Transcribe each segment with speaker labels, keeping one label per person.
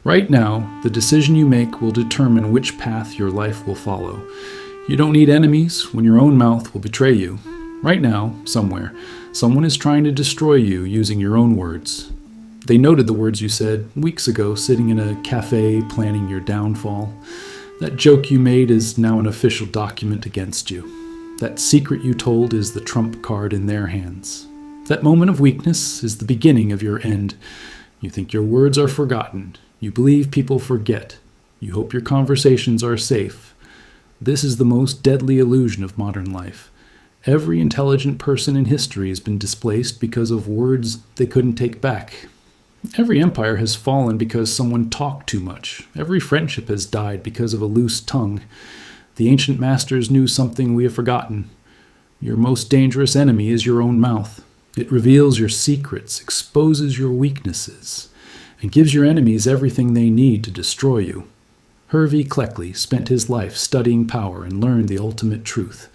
Speaker 1: Right now, the decision you make will determine which path your life will follow. You don't need enemies when your own mouth will betray you. Right now, somewhere, someone is trying to destroy you using your own words. They noted the words you said weeks ago sitting in a cafe planning your downfall. That joke you made is now an official document against you. That secret you told is the trump card in their hands. That moment of weakness is the beginning of your end. You think your words are forgotten. You believe people forget. You hope your conversations are safe. This is the most deadly illusion of modern life. Every intelligent person in history has been displaced because of words they couldn't take back. Every empire has fallen because someone talked too much. Every friendship has died because of a loose tongue. The ancient masters knew something we have forgotten. Your most dangerous enemy is your own mouth. It reveals your secrets, exposes your weaknesses, and gives your enemies everything they need to destroy you. Hervey Cleckley spent his life studying power and learned the ultimate truth.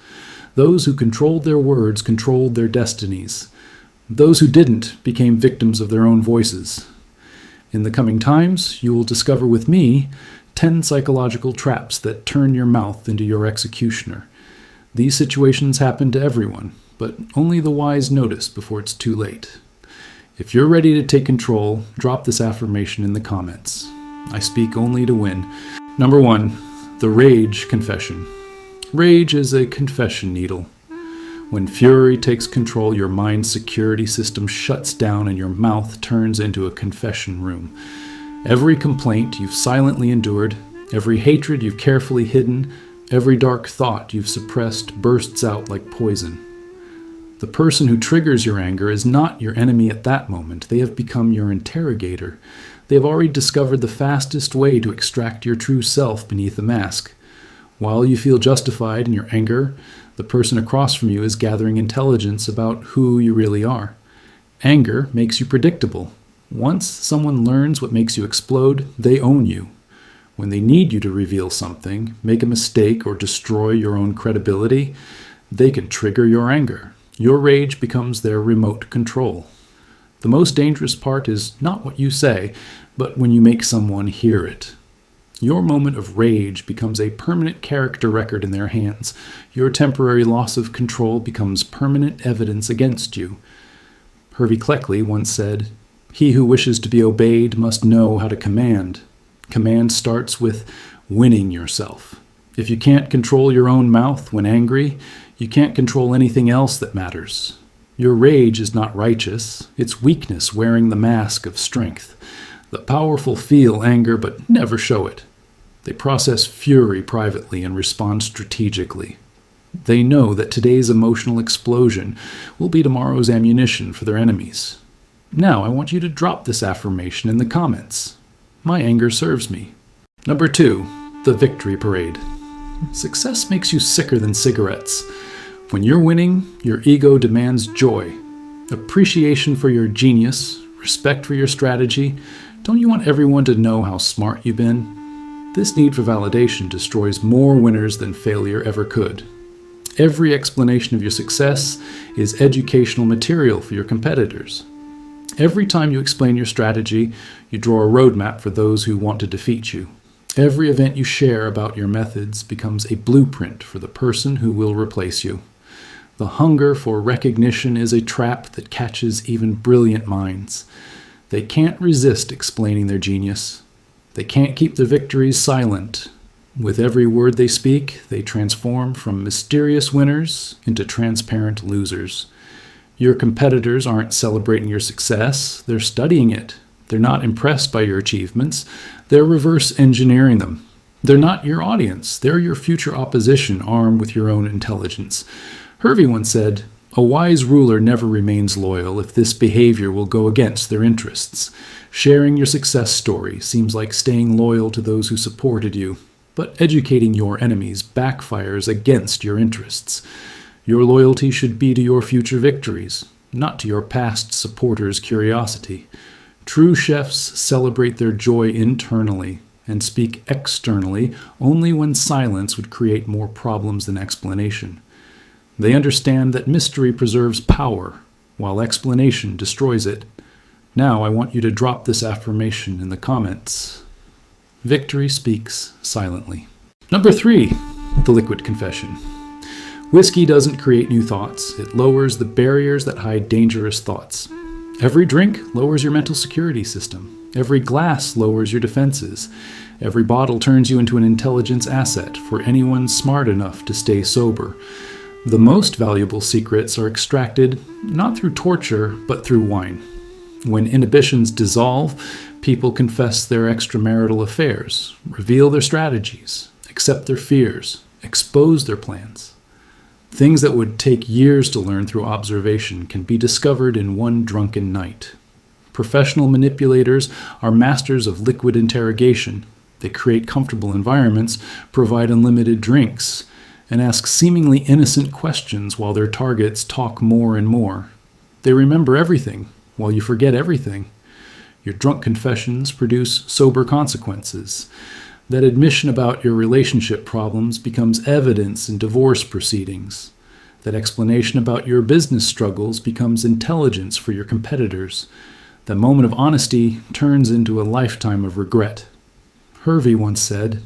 Speaker 1: Those who controlled their words controlled their destinies. Those who didn't became victims of their own voices. In the coming times, you will discover with me 10 psychological traps that turn your mouth into your executioner. These situations happen to everyone, but only the wise notice before it's too late. If you're ready to take control, drop this affirmation in the comments. I speak only to win. Number 1, the rage confession. Rage is a confession needle. When fury takes control, your mind's security system shuts down and your mouth turns into a confession room. Every complaint you've silently endured, every hatred you've carefully hidden, every dark thought you've suppressed bursts out like poison. The person who triggers your anger is not your enemy at that moment. They have become your interrogator. They have already discovered the fastest way to extract your true self beneath a mask. While you feel justified in your anger, the person across from you is gathering intelligence about who you really are. Anger makes you predictable. Once someone learns what makes you explode, they own you. When they need you to reveal something, make a mistake, or destroy your own credibility, they can trigger your anger. Your rage becomes their remote control. The most dangerous part is not what you say, but when you make someone hear it. Your moment of rage becomes a permanent character record in their hands. Your temporary loss of control becomes permanent evidence against you. Hervey Cleckley once said, "He who wishes to be obeyed must know how to command. Command starts with winning yourself. If you can't control your own mouth when angry, you can't control anything else that matters. Your rage is not righteous. It's weakness wearing the mask of strength. The powerful feel anger but never show it. They process fury privately and respond strategically. They know that today's emotional explosion will be tomorrow's ammunition for their enemies. Now I want you to drop this affirmation in the comments. My anger serves me. Number 2, the victory parade. Success makes you sicker than cigarettes. When you're winning, your ego demands joy, appreciation for your genius, respect for your strategy. Don't you want everyone to know how smart you've been? This need for validation destroys more winners than failure ever could. Every explanation of your success is educational material for your competitors. Every time you explain your strategy, you draw a roadmap for those who want to defeat you. Every event you share about your methods becomes a blueprint for the person who will replace you. The hunger for recognition is a trap that catches even brilliant minds. They can't resist explaining their genius. They can't keep their victories silent. With every word they speak, they transform from mysterious winners into transparent losers. Your competitors aren't celebrating your success, they're studying it. They're not impressed by your achievements, they're reverse engineering them. They're not your audience, they're your future opposition armed with your own intelligence. Hervey once said, "A wise ruler never remains loyal if this behavior will go against their interests." Sharing your success story seems like staying loyal to those who supported you, but educating your enemies backfires against your interests. Your loyalty should be to your future victories, not to your past supporters' curiosity. True chefs celebrate their joy internally and speak externally only when silence would create more problems than explanation. They understand that mystery preserves power, while explanation destroys it. Now I want you to drop this affirmation in the comments. Victory speaks silently. Number 3, the liquid confession. Whiskey doesn't create new thoughts. It lowers the barriers that hide dangerous thoughts. Every drink lowers your mental security system. Every glass lowers your defenses. Every bottle turns you into an intelligence asset for anyone smart enough to stay sober. The most valuable secrets are extracted not through torture, but through wine. When inhibitions dissolve, people confess their extramarital affairs, reveal their strategies, accept their fears, expose their plans. Things that would take years to learn through observation can be discovered in one drunken night. Professional manipulators are masters of liquid interrogation. They create comfortable environments, provide unlimited drinks, and ask seemingly innocent questions while their targets talk more and more. They remember everything while you forget everything. Your drunk confessions produce sober consequences. That admission about your relationship problems becomes evidence in divorce proceedings. That explanation about your business struggles becomes intelligence for your competitors. That moment of honesty turns into a lifetime of regret. Hervey once said,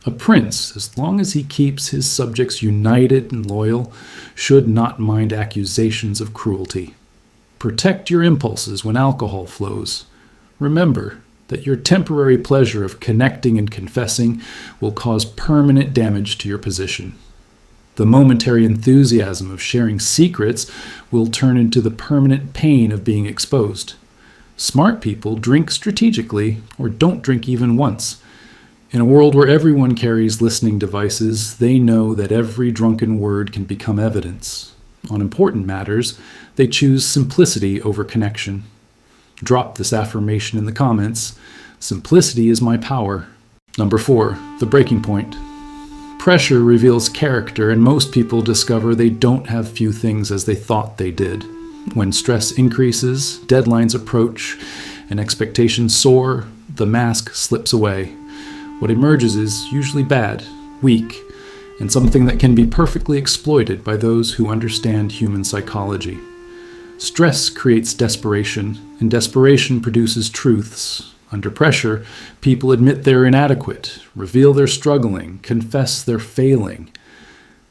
Speaker 1: "A prince, as long as he keeps his subjects united and loyal, should not mind accusations of cruelty." Protect your impulses when alcohol flows. Remember that your temporary pleasure of connecting and confessing will cause permanent damage to your position. The momentary enthusiasm of sharing secrets will turn into the permanent pain of being exposed. Smart people drink strategically or don't drink even once. In a world where everyone carries listening devices, they know that every drunken word can become evidence. On important matters, they choose simplicity over connection. Drop this affirmation in the comments. Simplicity is my power. Number 4, the breaking point. Pressure reveals character, and most people discover they don't have few things as they thought they did. When stress increases, deadlines approach, and expectations soar, the mask slips away. What emerges is usually bad, weak, and something that can be perfectly exploited by those who understand human psychology. Stress creates desperation, and desperation produces truths. Under pressure, people admit they're inadequate, reveal they're struggling, confess they're failing.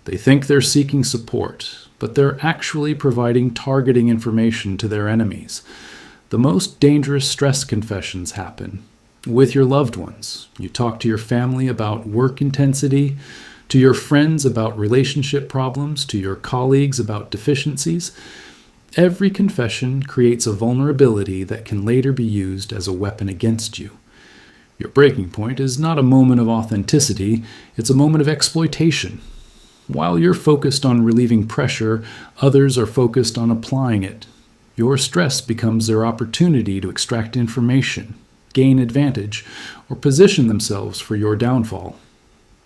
Speaker 1: They think they're seeking support, but they're actually providing targeting information to their enemies. The most dangerous stress confessions happen with your loved ones. You talk to your family about work intensity, to your friends about relationship problems, to your colleagues about deficiencies. Every confession creates a vulnerability that can later be used as a weapon against you. Your breaking point is not a moment of authenticity, it's a moment of exploitation. While you're focused on relieving pressure, others are focused on applying it. Your stress becomes their opportunity to extract information, gain advantage, or position themselves for your downfall.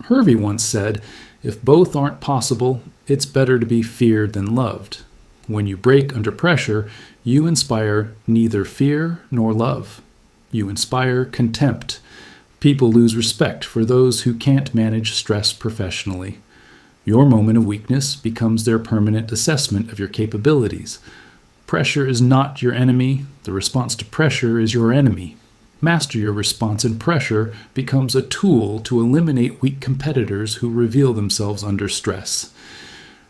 Speaker 1: Hervey once said, "If both aren't possible, it's better to be feared than loved." When you break under pressure, you inspire neither fear nor love. You inspire contempt. People lose respect for those who can't manage stress professionally. Your moment of weakness becomes their permanent assessment of your capabilities. Pressure is not your enemy. The response to pressure is your enemy. Master your response, and pressure becomes a tool to eliminate weak competitors who reveal themselves under stress.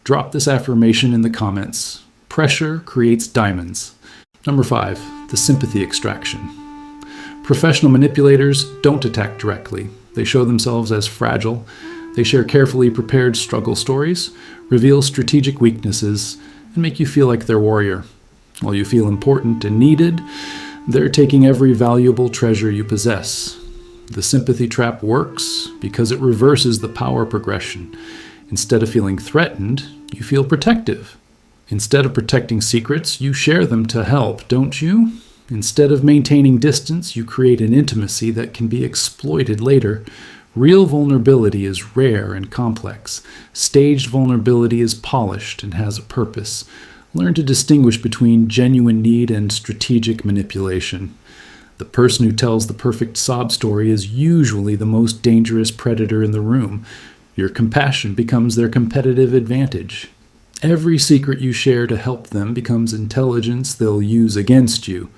Speaker 1: Drop this affirmation in the comments. Pressure creates diamonds. Number 5, the sympathy extraction. Professional manipulators don't attack directly. They show themselves as fragile. They share carefully prepared struggle stories, reveal strategic weaknesses, and make you feel like they're warrior. While you feel important and needed, they're taking every valuable treasure you possess. The sympathy trap works because it reverses the power progression. Instead of feeling threatened, you feel protective. Instead of protecting secrets, you share them to help, don't you? Instead of maintaining distance, you create an intimacy that can be exploited later. Real vulnerability is rare and complex. Staged vulnerability is polished and has a purpose. Learn to distinguish between genuine need and strategic manipulation. The person who tells the perfect sob story is usually the most dangerous predator in the room. Your compassion becomes their competitive advantage. Every secret you share to help them becomes intelligence they'll use against you.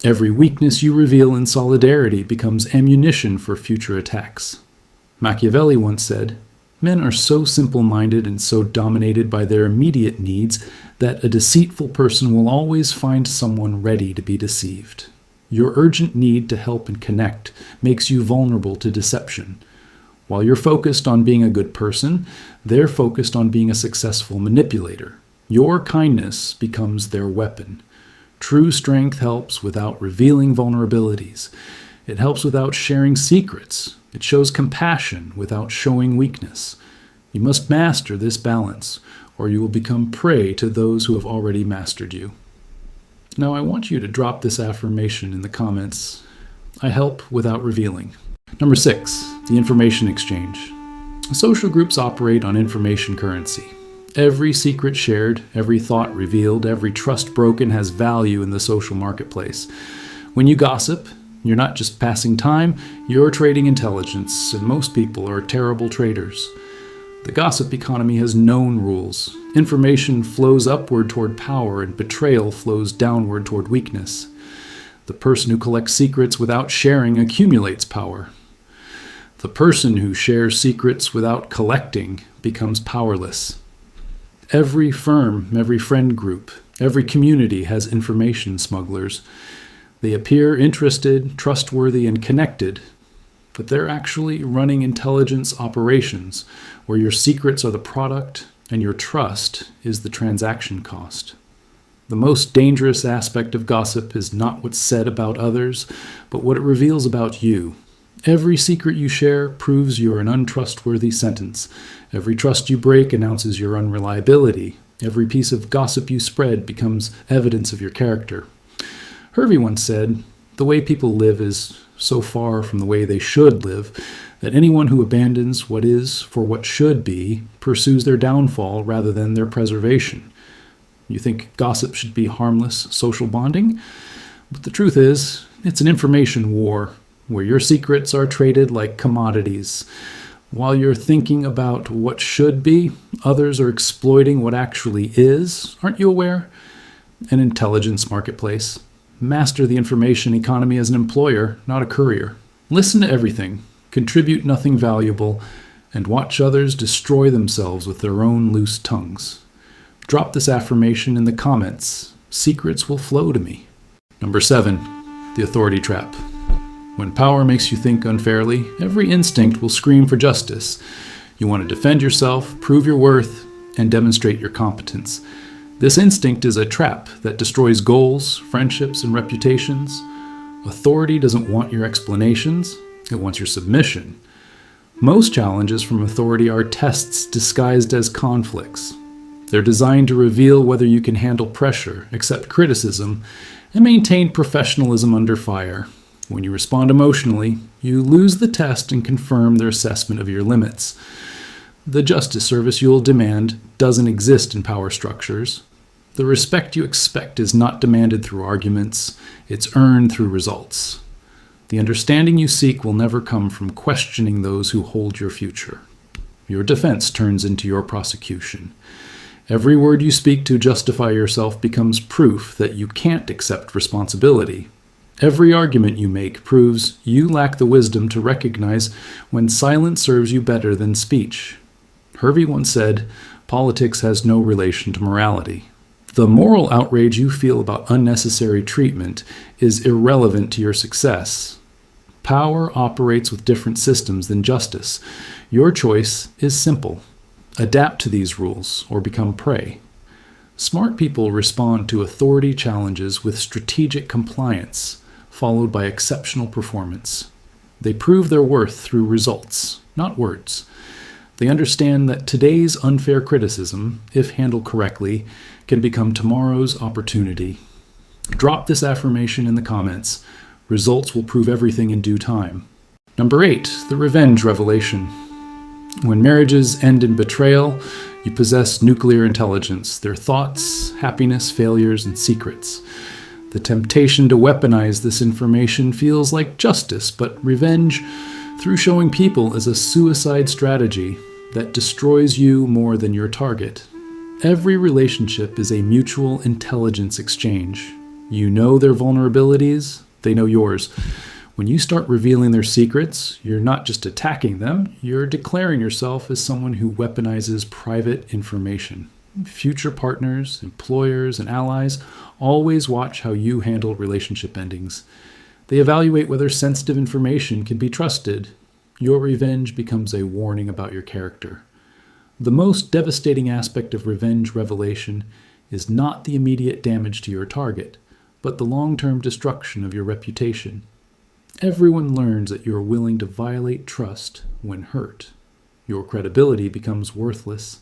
Speaker 1: Every weakness you reveal in solidarity becomes ammunition for future attacks. Machiavelli once said, "Men are so simple-minded and so dominated by their immediate needs that a deceitful person will always find someone ready to be deceived." Your urgent need to help and connect makes you vulnerable to deception. While you're focused on being a good person, they're focused on being a successful manipulator. Your kindness becomes their weapon. True strength helps without revealing vulnerabilities. It helps without sharing secrets. It shows compassion without showing weakness. You must master this balance, or you will become prey to those who have already mastered you. Now, I want you to drop this affirmation in the comments. I help without revealing. Number 6, the information exchange. Social groups operate on information currency. Every secret shared, every thought revealed, every trust broken has value in the social marketplace. When you gossip, you're not just passing time, you're trading intelligence, and most people are terrible traders. The gossip economy has known rules. Information flows upward toward power, and betrayal flows downward toward weakness. The person who collects secrets without sharing accumulates power. The person who shares secrets without collecting becomes powerless. Every firm, every friend group, every community has information smugglers. They appear interested, trustworthy, and connected, but they're actually running intelligence operations where your secrets are the product and your trust is the transaction cost. The most dangerous aspect of gossip is not what's said about others, but what it reveals about you. Every secret you share proves you're an untrustworthy sentence. Every trust you break announces your unreliability. Every piece of gossip you spread becomes evidence of your character. Hervey once said, "The way people live is so far from the way they should live that anyone who abandons what is for what should be pursues their downfall rather than their preservation." You think gossip should be harmless social bonding? But the truth is, it's an information war where your secrets are traded like commodities. While you're thinking about what should be, others are exploiting what actually is. Aren't you aware? An intelligence marketplace. Master the information economy as an employer, not a courier. Listen to everything, contribute nothing valuable, and watch others destroy themselves with their own loose tongues. Drop this affirmation in the comments. Secrets will flow to me. Number 7, the authority trap. When power makes you think unfairly, every instinct will scream for justice. You want to defend yourself, prove your worth, and demonstrate your competence. This instinct is a trap that destroys goals, friendships, and reputations. Authority doesn't want your explanations, it wants your submission. Most challenges from authority are tests disguised as conflicts. They're designed to reveal whether you can handle pressure, accept criticism, and maintain professionalism under fire. When you respond emotionally, you lose the test and confirm their assessment of your limits. The justice service you'll demand doesn't exist in power structures. The respect you expect is not demanded through arguments, it's earned through results. The understanding you seek will never come from questioning those who hold your future. Your defense turns into your prosecution. Every word you speak to justify yourself becomes proof that you can't accept responsibility. Every argument you make proves you lack the wisdom to recognize when silence serves you better than speech. Hervey once said, "Politics has no relation to morality." The moral outrage you feel about unnecessary treatment is irrelevant to your success. Power operates with different systems than justice. Your choice is simple. Adapt to these rules or become prey. Smart people respond to authority challenges with strategic compliance, followed by exceptional performance. They prove their worth through results, not words. They understand that today's unfair criticism, if handled correctly, can become tomorrow's opportunity. Drop this affirmation in the comments. Results will prove everything in due time. Number 8, the revenge revelation. When marriages end in betrayal, you possess nuclear intelligence, their thoughts, happiness, failures, and secrets. The temptation to weaponize this information feels like justice, but revenge, through showing people, is a suicide strategy that destroys you more than your target. Every relationship is a mutual intelligence exchange. You know their vulnerabilities, they know yours. When you start revealing their secrets, you're not just attacking them, you're declaring yourself as someone who weaponizes private information. Future partners, employers, and allies always watch how you handle relationship endings. They evaluate whether sensitive information can be trusted. Your revenge becomes a warning about your character. The most devastating aspect of revenge revelation is not the immediate damage to your target, but the long-term destruction of your reputation. Everyone learns that you are willing to violate trust when hurt. Your credibility becomes worthless.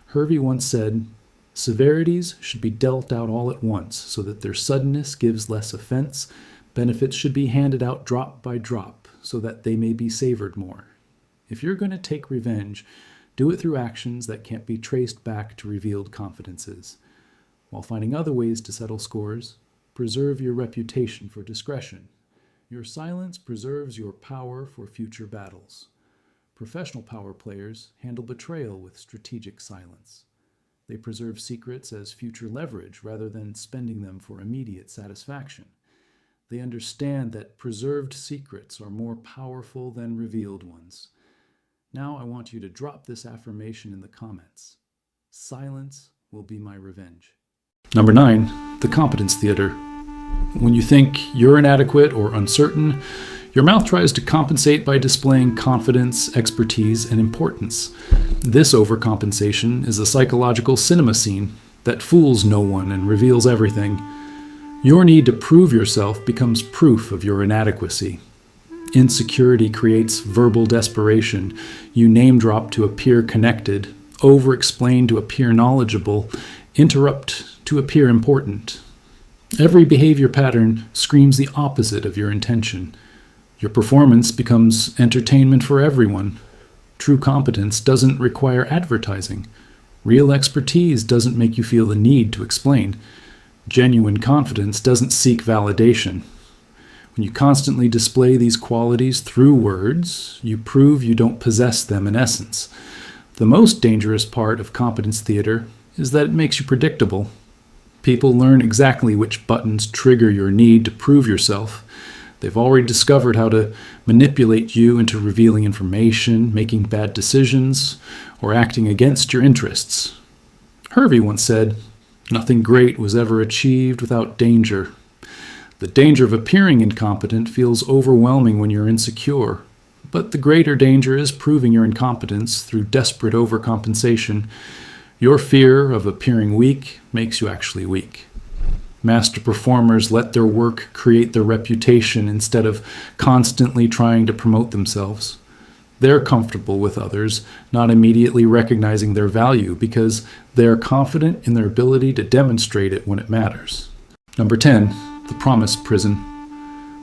Speaker 1: Hervey once said, "Severities should be dealt out all at once so that their suddenness gives less offense. Benefits should be handed out drop by drop so that they may be savored more." If you're going to take revenge, do it through actions that can't be traced back to revealed confidences. While finding other ways to settle scores, preserve your reputation for discretion. Your silence preserves your power for future battles. Professional power players handle betrayal with strategic silence. They preserve secrets as future leverage rather than spending them for immediate satisfaction. They understand that preserved secrets are more powerful than revealed ones. Now I want you to drop this affirmation in the comments. Silence will be my revenge. Number 9, the competence theater. When you think you're inadequate or uncertain, your mouth tries to compensate by displaying confidence, expertise, and importance. This overcompensation is a psychological cinema scene that fools no one and reveals everything. Your need to prove yourself becomes proof of your inadequacy. Insecurity creates verbal desperation. You name drop to appear connected, over-explain to appear knowledgeable, interrupt to appear important. Every behavior pattern screams the opposite of your intention. Your performance becomes entertainment for everyone. True competence doesn't require advertising. Real expertise doesn't make you feel the need to explain. Genuine confidence doesn't seek validation. When you constantly display these qualities through words, you prove you don't possess them in essence. The most dangerous part of competence theater is that it makes you predictable. People learn exactly which buttons trigger your need to prove yourself. They've already discovered how to manipulate you into revealing information, making bad decisions, or acting against your interests. Hervey once said, "Nothing great was ever achieved without danger." The danger of appearing incompetent feels overwhelming when you're insecure, but the greater danger is proving your incompetence through desperate overcompensation. Your fear of appearing weak makes you actually weak. Master performers let their work create their reputation instead of constantly trying to promote themselves. They're comfortable with others not immediately recognizing their value because they're confident in their ability to demonstrate it when it matters. Number 10, the promise prison.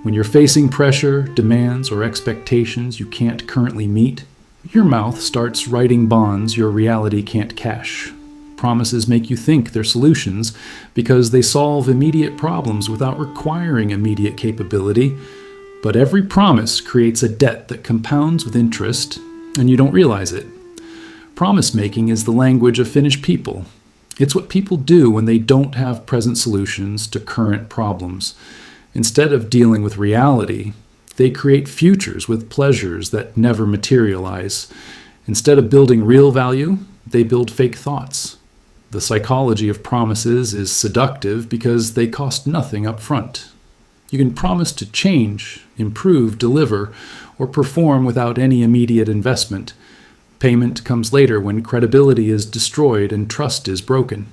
Speaker 1: When you're facing pressure, demands, or expectations you can't currently meet, your mouth starts writing bonds your reality can't cash. Promises make you think they're solutions because they solve immediate problems without requiring immediate capability. But every promise creates a debt that compounds with interest, and you don't realize it. Promise making is the language of finished people. It's what people do when they don't have present solutions to current problems. Instead of dealing with reality, they create futures with pleasures that never materialize. Instead of building real value, they build fake thoughts. The psychology of promises is seductive because they cost nothing up front. You can promise to change, improve, deliver, or perform without any immediate investment. Payment comes later when credibility is destroyed and trust is broken.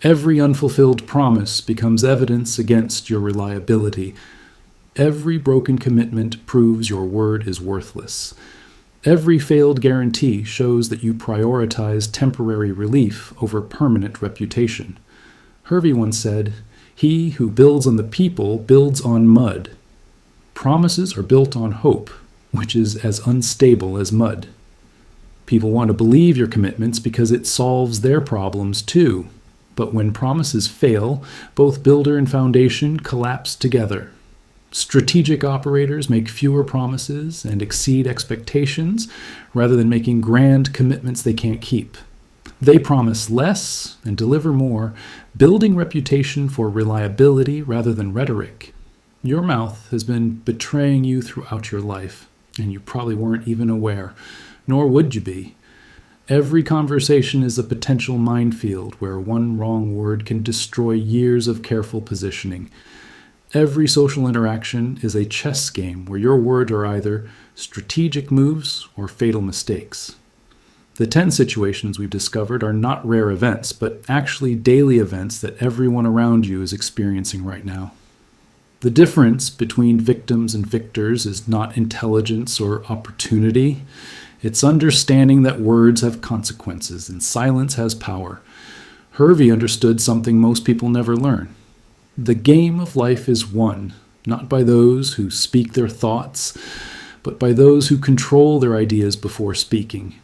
Speaker 1: Every unfulfilled promise becomes evidence against your reliability. Every broken commitment proves your word is worthless. Every failed guarantee shows that you prioritize temporary relief over permanent reputation. Hervey once said, "He who builds on the people builds on mud." Promises are built on hope, which is as unstable as mud. People want to believe your commitments because it solves their problems too. But when promises fail, both builder and foundation collapse together. Strategic operators make fewer promises and exceed expectations rather than making grand commitments they can't keep. They promise less and deliver more, building reputation for reliability rather than rhetoric. Your mouth has been betraying you throughout your life, and you probably weren't even aware, nor would you be. Every conversation is a potential minefield where one wrong word can destroy years of careful positioning. Every social interaction is a chess game where your words are either strategic moves or fatal mistakes. The 10 situations we've discovered are not rare events, but actually daily events that everyone around you is experiencing right now. The difference between victims and victors is not intelligence or opportunity. It's understanding that words have consequences and silence has power. Hervey understood something most people never learn. The game of life is won, not by those who speak their thoughts, but by those who control their ideas before speaking.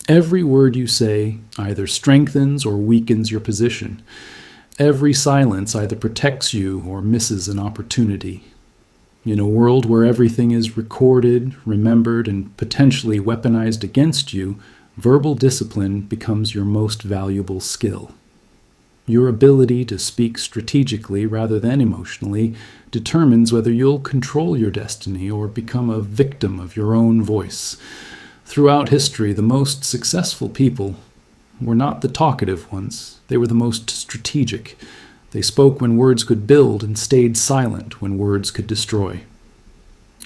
Speaker 1: Every word you say either strengthens or weakens your position. Every silence either protects you or misses an opportunity. In a world where everything is recorded, remembered, and potentially weaponized against you, verbal discipline becomes your most valuable skill. Your ability to speak strategically rather than emotionally determines whether you'll control your destiny or become a victim of your own voice. Throughout history, the most successful people were not the talkative ones. They were the most strategic. They spoke when words could build and stayed silent when words could destroy.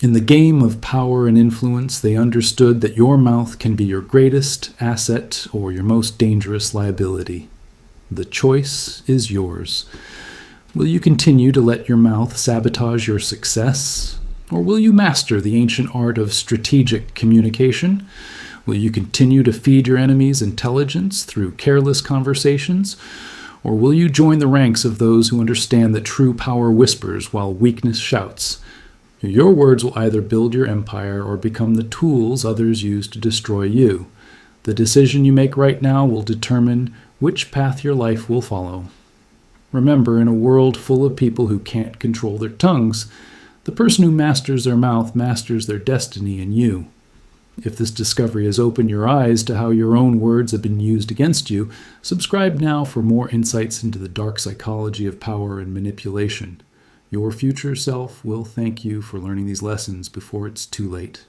Speaker 1: In the game of power and influence, they understood that your mouth can be your greatest asset or your most dangerous liability. The choice is yours. Will you continue to let your mouth sabotage your success? Or will you master the ancient art of strategic communication? Will you continue to feed your enemies intelligence through careless conversations? Or will you join the ranks of those who understand that true power whispers while weakness shouts? Your words will either build your empire or become the tools others use to destroy you. The decision you make right now will determine which path your life will follow. Remember, in a world full of people who can't control their tongues, the person who masters their mouth masters their destiny in you. If this discovery has opened your eyes to how your own words have been used against you, subscribe now for more insights into the dark psychology of power and manipulation. Your future self will thank you for learning these lessons before it's too late.